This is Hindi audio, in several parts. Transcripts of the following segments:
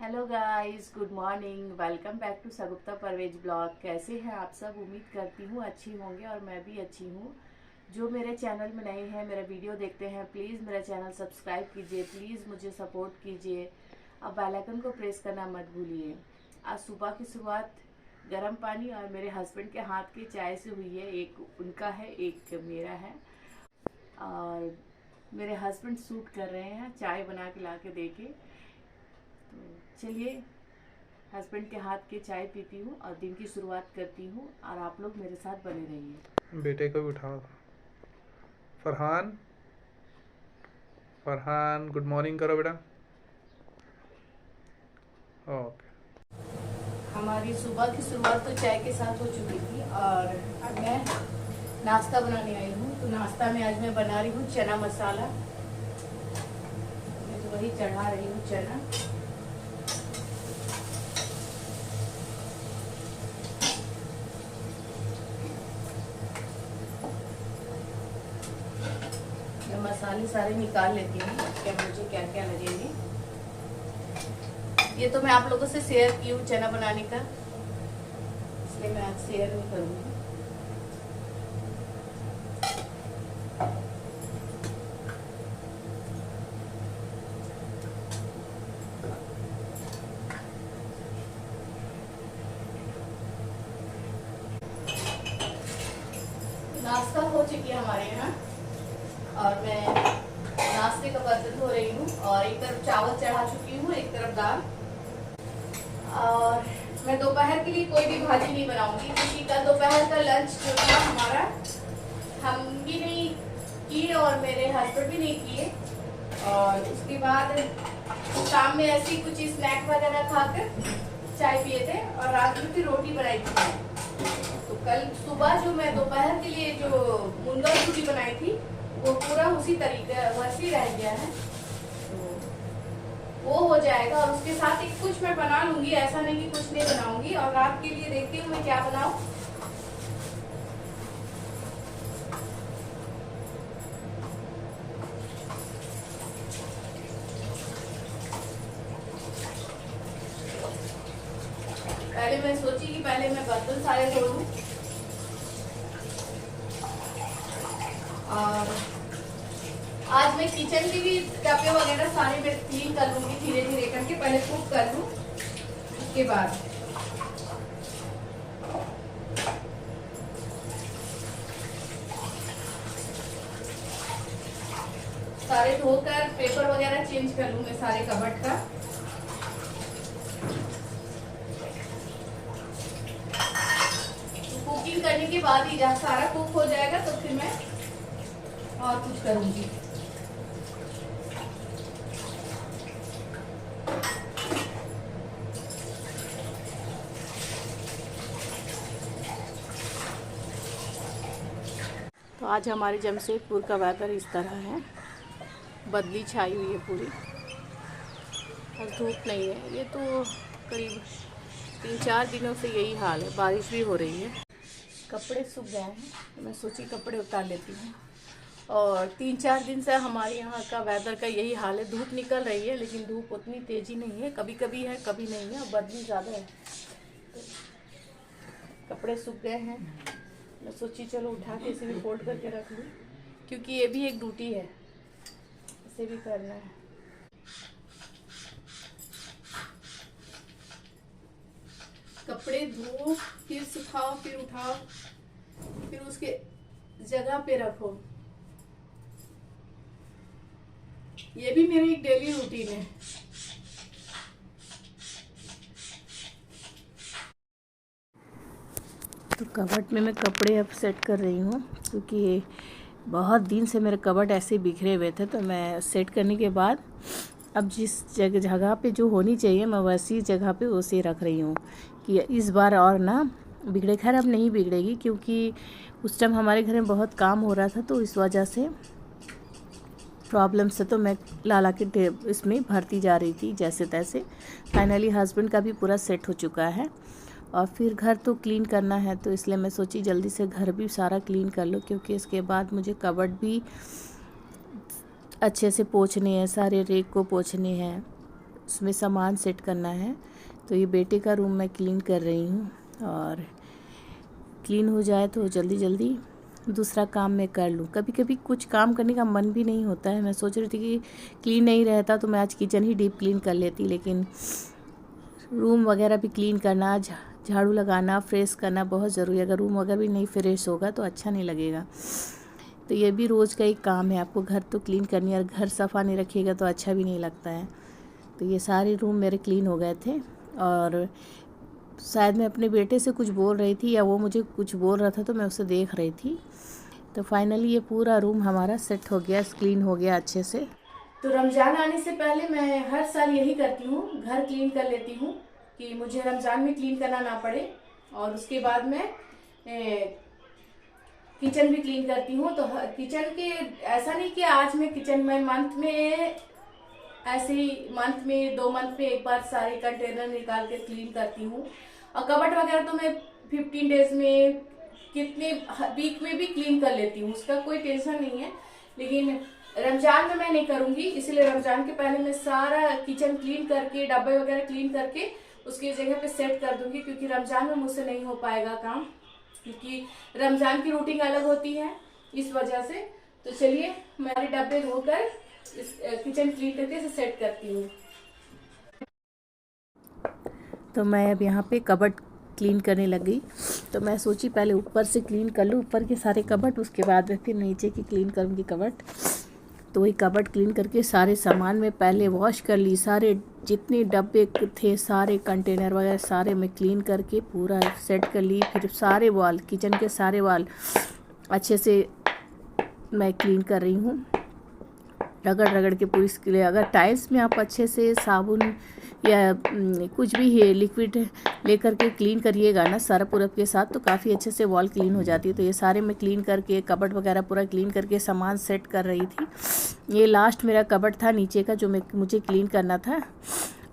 Hello guys, good morning. Welcome back to Sagupta Parvez blog. कैसे हैं आप सब? उम्मीद करती हूँ अच्छी होंगे और मैं भी अच्छी हूँ। जो मेरे चैनल में नए हैं, मेरा वीडियो देखते हैं, प्लीज़ मेरा चैनल सब्सक्राइब कीजिए, प्लीज़ मुझे सपोर्ट कीजिए। अब बेल आइकन को प्रेस करना मत भूलिए। आज सुबह की शुरुआत गर्म पानी और मेरे हस्बैंड के हाथ की चाय से हुई है। एक उनका है, एक मेरा है। और मेरे हस्बैंड सूट कर रहे हैं चाय बना के ला के दे के। तो चलिए, हस्बैंड के हाथ की चाय पीती हूँ और दिन की शुरुआत करती हूँ और आप लोग मेरे साथ बने रहिए। बेटे को भी उठाओ। फरहान, फरहान गुड मॉर्निंग करो बेटा। ओके। हमारी सुबह की शुरुआत तो चाय के साथ हो चुकी थी और अब मैं नाश्ता बनाने आई हूँ। तो नाश्ता में आज मैं बना रही हूँ चना मसाला। मैं तो वही चढ़ा रही हूँ चना। मैं मसाले सारे निकाल लेती हूँ क्या मुझे क्या क्या लगेंगे। ये तो मैं आप लोगों से शेयर की हूँ चना बनाने का, इसलिए मैं आज शेयर नहीं करूँगी। नाश्ता हो चुकी है हमारे यहाँ और मैं नाश्ते का बर्तन धो रही हूँ और एक तरफ चावल चढ़ा चुकी हूँ, एक तरफ दाल। और मैं दोपहर के लिए कोई भी भाजी नहीं बनाऊंगी क्योंकि कल दोपहर का लंच जो था हमारा, हम भी नहीं किए और मेरे हस्बैंड भी नहीं किए। और उसके बाद शाम में ऐसी कुछ स्नैक वगैरह खाकर चाय पिए थे और रात में फिर रोटी बनाई थी। तो कल सुबह जो मैं दोपहर के लिए जो मुनगा रोटी बनाई थी वो पूरा उसी तरीके वैसे ही रह गया है। तो वो हो जाएगा और उसके साथ एक कुछ मैं बना लूंगी, ऐसा नहीं कि कुछ नहीं बनाऊंगी। और रात के लिए देखती हूँ मैं क्या बनाऊं। पहले मैं सोची कि पहले मैं बर्तन सारे धो लूं और आज मैं किचन के भी डब्बे वगैरह सारे मैं क्लीन कर लूंगी धीरे धीरे करके। पहले कुक कर लूं, उसके बाद सारे धोकर पेपर वगैरह चेंज कर लूं मैं सारे कबर्ड का। कुकिंग करने के बाद ही जब सारा कुक हो जाएगा तो फिर मैं और कुछ करूंगी। तो आज हमारे जमशेदपुर का वेदर इस तरह है, बदली छाई हुई है पूरी और धूप नहीं है। ये तो करीब 3-4 दिनों से यही हाल है, बारिश भी हो रही है। कपड़े सूख गए हैं तो मैं सोची कपड़े उतार लेती हूँ। और 3-4 दिन से हमारे यहाँ का वेदर का यही हाल है। धूप निकल रही है लेकिन धूप उतनी तेज़ी नहीं है, कभी कभी है कभी नहीं है, बदली ज़्यादा है। तो कपड़े सूख गए हैं, मैं सोची चलो उठा के इसे भी फोल्ड करके रख लूँ क्योंकि ये भी एक ड्यूटी है, इसे भी करना है। कपड़े धो, फिर सुखाओ, फिर उठाओ, फिर उसके जगह पे रखो। ये भी मेरी एक डेली रूटीन है। तो कबर्ड में मैं कपड़े अब सेट कर रही हूँ क्योंकि बहुत दिन से मेरे कबर्ड ऐसे बिखरे हुए थे। तो मैं सेट करने के बाद अब जिस जगह पे जो होनी चाहिए मैं वैसी जगह पे उसे रख रही हूँ कि इस बार और ना बिगड़े। खैर अब नहीं बिगड़ेगी क्योंकि उस टाइम हमारे घर में बहुत काम हो रहा था तो इस वजह से प्रॉब्लम से तो मैं लाला के इसमें भरती जा रही थी जैसे तैसे। फाइनली हस्बैंड का भी पूरा सेट हो चुका है और फिर घर तो क्लीन करना है, तो इसलिए मैं सोची जल्दी से घर भी सारा क्लीन कर लो क्योंकि इसके बाद मुझे कबर्ड भी अच्छे से पोंछने हैं, सारे रेक को पोंछने हैं। उसमें सामान सेट करना है। तो ये बेटे का रूम मैं क्लीन कर रही हूँ, और क्लीन हो जाए तो जल्दी जल्दी दूसरा काम मैं कर लूँ। कभी कभी कुछ काम करने का मन भी नहीं होता है। मैं सोच रही थी कि क्लीन नहीं रहता तो मैं आज किचन ही डीप क्लीन कर लेती, लेकिन रूम वगैरह भी क्लीन करना, झाड़ू लगाना, फ्रेश करना बहुत ज़रूरी है। अगर रूम वगैरह भी नहीं फ्रेश होगा तो अच्छा नहीं लगेगा। तो ये भी रोज़ का एक काम है, आपको घर तो क्लीन करनी है, और घर सफ़ा नहीं रखिएगा तो अच्छा भी नहीं लगता है। तो ये सारे रूम मेरे क्लीन हो गए थे, और शायद मैं अपने बेटे से कुछ बोल रही थी या वो मुझे कुछ बोल रहा था, तो मैं उसे देख रही थी। तो फाइनली ये पूरा रूम हमारा सेट हो गया, क्लीन हो गया अच्छे से। तो रमज़ान आने से पहले मैं हर साल यही करती हूँ, घर क्लीन कर लेती हूँ कि मुझे रमज़ान में क्लीन करना ना पड़े। और उसके बाद मैं किचन भी क्लीन करती हूँ। तो किचन के ऐसा नहीं कि आज मैं किचन में मंथ में ऐसे ही मंथ में 2 मंथ में एक बार सारे कंटेनर निकाल के क्लीन करती हूँ। और कबर्ड वगैरह तो मैं 15 डेज में, कितने वीक में भी क्लीन कर लेती हूँ, उसका कोई टेंशन नहीं है। लेकिन रमजान में मैं नहीं करूंगी, इसलिए रमजान के पहले मैं सारा किचन क्लीन करके, डब्बे वगैरह क्लीन करके उसकी जगह पे सेट कर दूंगी, क्योंकि रमजान में मुझसे नहीं हो पाएगा काम, क्योंकि रमजान की रूटीन अलग होती है इस वजह से। तो चलिए मैं सारे डब्बे धोकर इस किचन क्लीन करके इसे सेट करती हूँ। तो मैं अब यहाँ पे कबर्ड क्लीन करने लग गई। तो मैं सोची पहले ऊपर से क्लीन कर लूँ, ऊपर के सारे कबर्ड, उसके बाद में फिर नीचे की क्लीन करूँगी कबर्ड। तो वही कबर्ड क्लीन करके सारे सामान में पहले वॉश कर ली, सारे जितने डब्बे थे, सारे कंटेनर वगैरह सारे मैं क्लीन करके पूरा सेट कर ली। फिर सारे वॉल, किचन के सारे वॉल अच्छे से मैं क्लीन कर रही हूँ, रगड़ रगड़ के पूरी इसके लिए। अगर टाइल्स में आप अच्छे से साबुन या कुछ भी है लिक्विड लेकर के क्लीन करिएगा ना सरफ उरफ के साथ, तो काफ़ी अच्छे से वॉल क्लीन हो जाती है। तो ये सारे मैं क्लीन करके कबर्ड वगैरह पूरा क्लीन करके सामान सेट कर रही थी। ये लास्ट मेरा कबर्ड था नीचे का जो मुझे क्लीन करना था,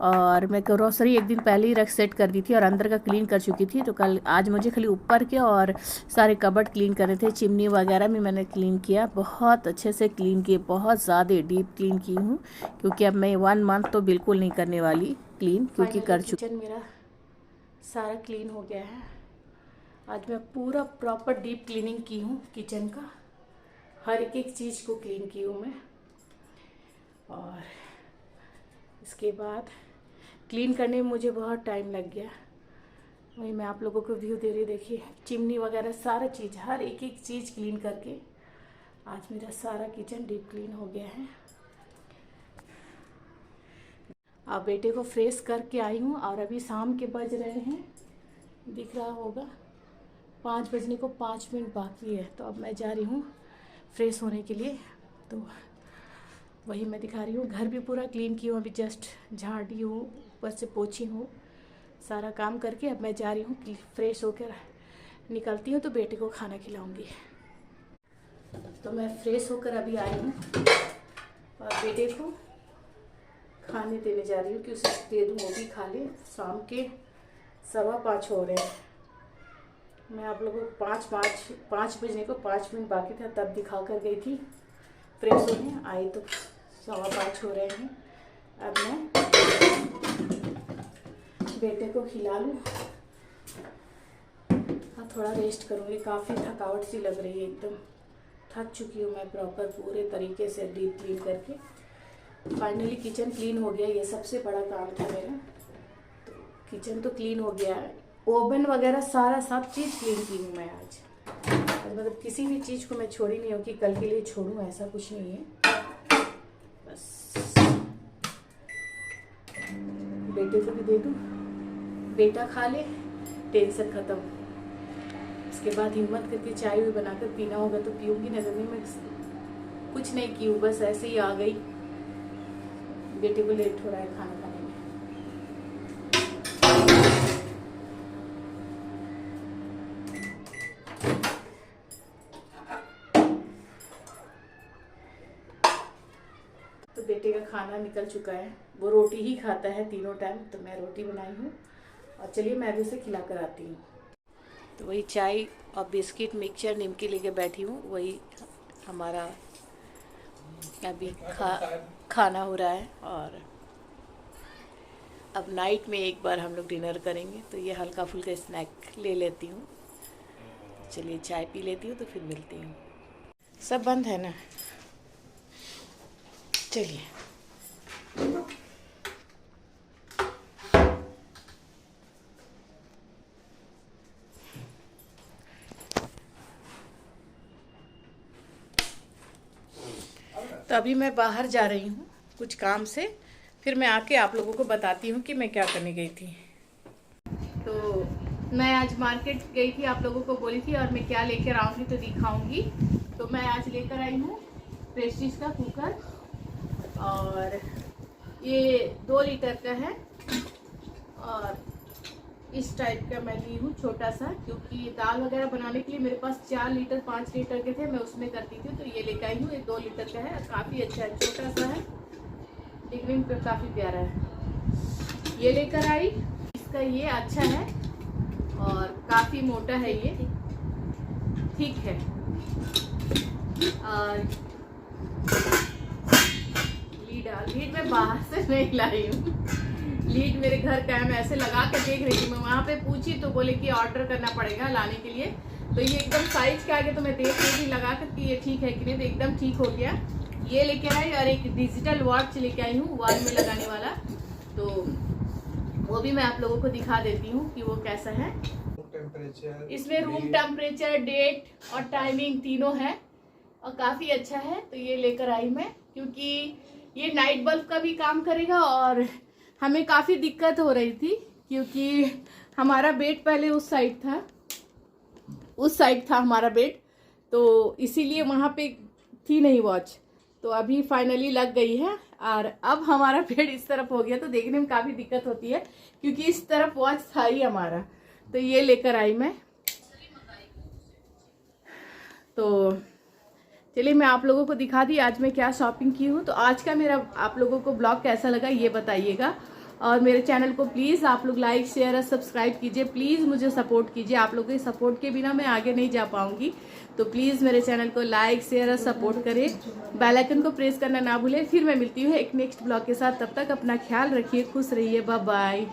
और मैं ग्रोसरी एक दिन पहले ही सेट कर दी थी और अंदर का क्लीन कर चुकी थी। तो कल आज मुझे खाली ऊपर के और सारे कबर्ड क्लीन करने थे। चिमनी वगैरह भी मैंने क्लीन किया, बहुत अच्छे से क्लीन किए, बहुत ज़्यादा डीप क्लीन की हूँ, क्योंकि अब मैं 1 मंथ तो बिल्कुल नहीं करने वाली क्लीन, क्योंकि कर चुकी। किचन मेरा सारा क्लीन हो गया है। आज मैं पूरा प्रॉपर डीप क्लीनिंग की हूँ किचन का, हर एक चीज़ को क्लीन की हूँ मैं। और इसके बाद क्लीन करने में मुझे बहुत टाइम लग गया। वही मैं आप लोगों को व्यू दे रही, देखिए चिमनी वगैरह सारा चीज़, हर एक चीज़ क्लीन करके आज मेरा सारा किचन डीप क्लीन हो गया है। अब बेटे को फ्रेश करके आई हूँ, और अभी शाम के बज रहे हैं, दिख रहा होगा 5 बजने को 5 मिनट बाकी है। तो अब मैं जा रही हूँ फ्रेश होने के लिए। तो वही मैं दिखा रही हूँ, घर भी पूरा क्लीन की हूँ, अभी जस्ट झाड़ी हूँ, ऊपर से पोछी हूँ, सारा काम करके अब मैं जा रही हूँ फ्रेश होकर निकलती हूँ, तो बेटे को खाना खिलाऊंगी। तो मैं फ्रेश होकर अभी आई हूँ और बेटे को खाने देने जा रही हूँ कि उसे दे दूँ, वो भी खा ले। शाम के 5:15 हो रहे हैं। मैं आप लोगों को 5 बजने को 5 मिनट बाकी था तब दिखा कर गई थी फ्रेश होने, आई तो 5:15 हो रहे हैं। अब मैं बेटे को खिला लूँ और थोड़ा रेस्ट करूँगी। काफ़ी थकावट सी लग रही है, एकदम थक चुकी हूँ मैं प्रॉपर पूरे तरीके से डीप क्लीन करके। फाइनली किचन क्लीन हो गया, ये सबसे बड़ा काम था मेरा। तो किचन तो क्लीन हो गया है, ओवन वगैरह सारा सब चीज़ क्लीन की हूँ मैं आज। मतलब किसी भी चीज़ को मैं छोड़ी नहीं हूँ कि कल के लिए छोड़ूँ, ऐसा कुछ नहीं है। बस बेटे को भी दे दूँ, बेटा खा ले, टेंशन ख़त्म। इसके बाद हिम्मत करके चाय भी बनाकर पीना होगा तो पीऊँगी, नहीं तो नहीं। मैं कुछ नहीं की हूँ, बस ऐसे ही आ गई। बेटे को लेट हो रहा है खाना खाने में। तो बेटे का खाना निकल चुका है, वो रोटी ही खाता है तीनों टाइम, तो मैं रोटी बनाई हूँ। और चलिए मैं भी उसे खिला कर आती हूँ। तो वही चाय और बिस्किट मिक्सचर निमकी लेके बैठी हूँ, वही हमारा अभी खाना हो रहा है। और अब नाइट में एक बार हम लोग डिनर करेंगे, तो ये हल्का फुल्का स्नैक ले लेती हूँ। चलिए चाय पी लेती हूँ तो फिर मिलती हूँ। सब बंद है ना? चलिए। तो अभी मैं बाहर जा रही हूँ कुछ काम से, फिर मैं आके आप लोगों को बताती हूँ कि मैं क्या करने गई थी। तो मैं आज मार्केट गई थी, आप लोगों को बोली थी, और मैं क्या लेकर आऊँगी तो दिखाऊंगी। तो मैं आज लेकर आई हूँ प्रेस्टीज का कुकर, और ये 2 लीटर का है, और इस टाइप का मैं ली हूँ छोटा सा, क्योंकि दाल वगैरह बनाने के लिए मेरे पास 4 लीटर 5 लीटर के थे, मैं उसमें करती थी। तो ये लेकर आई हूँ, ये 2 लीटर का है, काफ़ी अच्छा है, छोटा सा है, दिखने में काफ़ी प्यारा है। ये लेकर आई, इसका ये अच्छा है और काफ़ी मोटा है, ये ठीक है। और लीड मैं बाहर से नहीं लाई हूँ, लीड मेरे घर का है। मैं ऐसे लगा कर देख रही थी, मैं वहाँ पे पूछी तो बोले कि ऑर्डर करना पड़ेगा लाने के लिए। तो ये एकदम साइज के आगे तो मैं देख रही थी लगा कर कि ये ठीक है कि नहीं, तो एकदम ठीक हो गया। ये लेके आई, और एक डिजिटल वॉच लेके आई हूँ वॉल में लगाने वाला, तो वो भी मैं आप लोगों को दिखा देती हूँ कि वो कैसा है। इसमें रूम टेम्परेचर, डेट और टाइमिंग तीनों है, और काफ़ी अच्छा है। तो ये लेकर आई मैं, क्योंकि ये नाइट बल्ब का भी काम करेगा, और हमें काफ़ी दिक्कत हो रही थी, क्योंकि हमारा बेड पहले उस साइड था हमारा बेड, तो इसीलिए वहाँ पे थी नहीं वॉच। तो अभी फाइनली लग गई है, और अब हमारा बेड इस तरफ हो गया, तो देखने में काफ़ी दिक्कत होती है, क्योंकि इस तरफ वॉच था ही हमारा। तो ये लेकर आई मैं। तो चलिए मैं आप लोगों को दिखा दी आज मैं क्या शॉपिंग की हूँ। तो आज का मेरा आप लोगों को ब्लॉग कैसा लगा ये बताइएगा, और मेरे चैनल को प्लीज़ आप लोग लाइक शेयर और सब्सक्राइब कीजिए। प्लीज़ मुझे सपोर्ट कीजिए, आप लोगों के सपोर्ट के बिना मैं आगे नहीं जा पाऊँगी। तो प्लीज़ मेरे चैनल को लाइक शेयर और सपोर्ट करें, बेल आइकन को प्रेस करना ना भूलें। फिर मैं मिलती हूँ एक नेक्स्ट ब्लॉग के साथ, तब तक अपना ख्याल रखिए, खुश रहिए, बाय बाय।